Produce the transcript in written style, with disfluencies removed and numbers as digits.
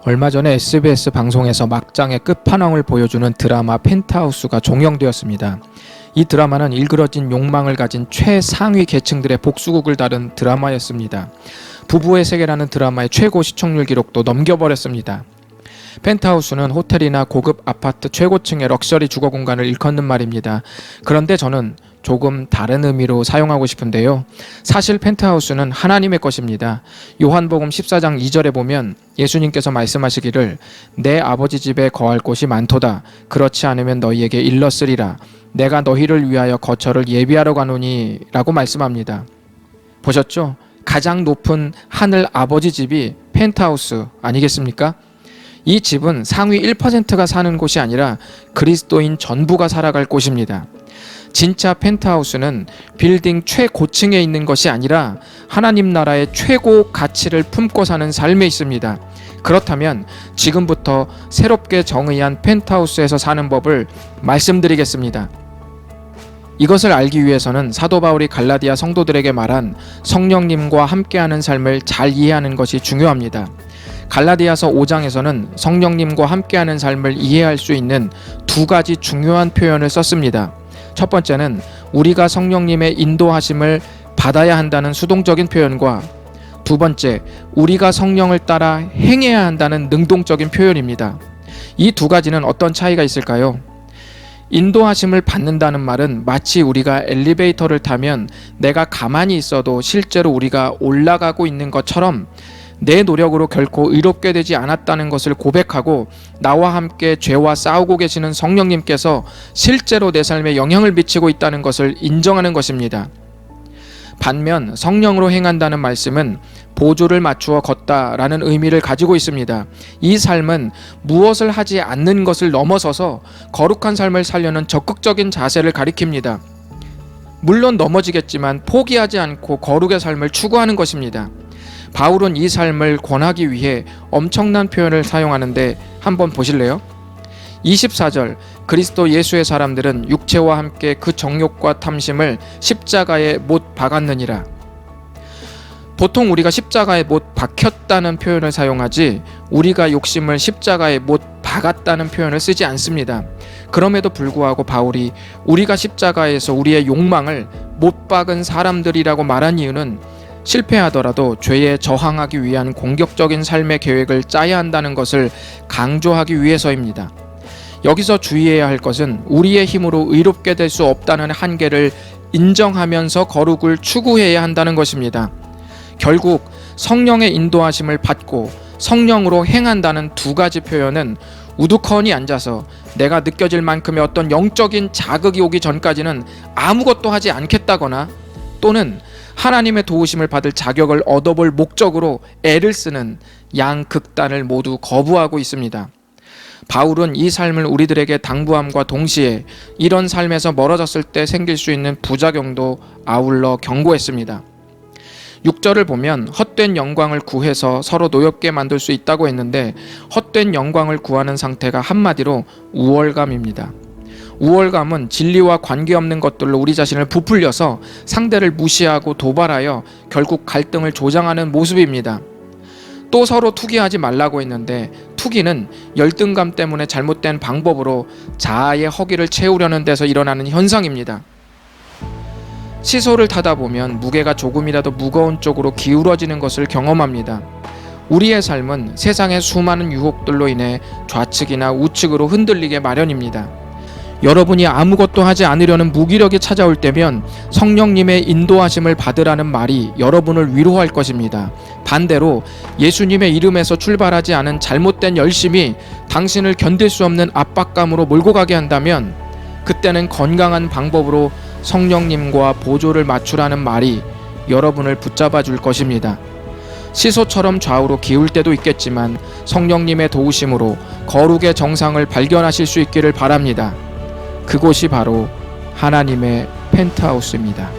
얼마 전에 SBS 방송에서 막장의 끝판왕을 보여주는 드라마 펜트하우스가 종영되었습니다. 이 드라마는 일그러진 욕망을 가진 최상위 계층들의 복수극을 다룬 드라마였습니다. 부부의 세계라는 드라마의 최고 시청률 기록도 넘겨버렸습니다. 펜트하우스는 호텔이나 고급 아파트 최고층의 럭셔리 주거 공간을 일컫는 말입니다. 그런데 저는 조금 다른 의미로 사용하고 싶은데요. 사실 펜트하우스는 하나님의 것입니다. 요한복음 14장 2절에 보면 예수님께서 말씀하시기를 내 아버지 집에 거할 곳이 많도다. 그렇지 않으면 너희에게 일렀으리라. 내가 너희를 위하여 거처를 예비하러 가노니 라고 말씀합니다. 보셨죠? 가장 높은 하늘 아버지 집이 펜트하우스 아니겠습니까? 이 집은 상위 1%가 사는 곳이 아니라 그리스도인 전부가 살아갈 곳입니다. 진짜 펜트하우스는 빌딩 최고층에 있는 것이 아니라 하나님 나라의 최고 가치를 품고 사는 삶에 있습니다. 그렇다면 지금부터 새롭게 정의한 펜트하우스에서 사는 법을 말씀드리겠습니다. 이것을 알기 위해서는 사도 바울이 갈라디아 성도들에게 말한 성령님과 함께하는 삶을 잘 이해하는 것이 중요합니다. 갈라디아서 5장에서는 성령님과 함께하는 삶을 이해할 수 있는 두 가지 중요한 표현을 썼습니다. 첫 번째는 우리가 성령님의 인도하심을 받아야 한다는 수동적인 표현과 두 번째, 우리가 성령을 따라 행해야 한다는 능동적인 표현입니다. 이 두 가지는 어떤 차이가 있을까요? 인도하심을 받는다는 말은 마치 우리가 엘리베이터를 타면 내가 가만히 있어도 실제로 우리가 올라가고 있는 것처럼 내 노력으로 결코 의롭게 되지 않았다는 것을 고백하고 나와 함께 죄와 싸우고 계시는 성령님께서 실제로 내 삶에 영향을 미치고 있다는 것을 인정하는 것입니다. 반면 성령으로 행한다는 말씀은 보조를 맞추어 걷다라는 의미를 가지고 있습니다. 이 삶은 무엇을 하지 않는 것을 넘어서서 거룩한 삶을 살려는 적극적인 자세를 가리킵니다. 물론 넘어지겠지만 포기하지 않고 거룩의 삶을 추구하는 것입니다. 바울은 이 삶을 권하기 위해 엄청난 표현을 사용하는데 한번 보실래요? 24절 그리스도 예수의 사람들은 육체와 함께 그 정욕과 탐심을 십자가에 못 박았느니라. 보통 우리가 십자가에 못 박혔다는 표현을 사용하지 우리가 욕심을 십자가에 못 박았다는 표현을 쓰지 않습니다. 그럼에도 불구하고 바울이 우리가 십자가에서 우리의 욕망을 못 박은 사람들이라고 말한 이유는 실패하더라도 죄에 저항하기 위한 공격적인 삶의 계획을 짜야 한다는 것을 강조하기 위해서입니다. 여기서 주의해야 할 것은 우리의 힘으로 의롭게 될 수 없다는 한계를 인정하면서 거룩을 추구해야 한다는 것입니다. 결국 성령의 인도하심을 받고 성령으로 행한다는 두 가지 표현은 우두커니 앉아서 내가 느껴질 만큼의 어떤 영적인 자극이 오기 전까지는 아무것도 하지 않겠다거나 또는 하나님의 도우심을 받을 자격을 얻어볼 목적으로 애를 쓰는 양극단을 모두 거부하고 있습니다. 바울은 이 삶을 우리들에게 당부함과 동시에 이런 삶에서 멀어졌을 때 생길 수 있는 부작용도 아울러 경고했습니다. 6절을 보면 헛된 영광을 구해서 서로 노엽게 만들 수 있다고 했는데 헛된 영광을 구하는 상태가 한마디로 우월감입니다. 우월감은 진리와 관계없는 것들로 우리 자신을 부풀려서 상대를 무시하고 도발하여 결국 갈등을 조장하는 모습입니다. 또 서로 투기하지 말라고 했는데 투기는 열등감 때문에 잘못된 방법으로 자아의 허기를 채우려는 데서 일어나는 현상입니다. 시소를 타다 보면 무게가 조금이라도 무거운 쪽으로 기울어지는 것을 경험합니다. 우리의 삶은 세상의 수많은 유혹들로 인해 좌측이나 우측으로 흔들리게 마련입니다. 여러분이 아무것도 하지 않으려는 무기력이 찾아올 때면 성령님의 인도하심을 받으라는 말이 여러분을 위로할 것입니다. 반대로 예수님의 이름에서 출발하지 않은 잘못된 열심이 당신을 견딜 수 없는 압박감으로 몰고 가게 한다면 그때는 건강한 방법으로 성령님과 보조를 맞추라는 말이 여러분을 붙잡아 줄 것입니다. 시소처럼 좌우로 기울 때도 있겠지만 성령님의 도우심으로 거룩의 정상을 발견하실 수 있기를 바랍니다. 그곳이 바로 하나님의 펜트하우스입니다.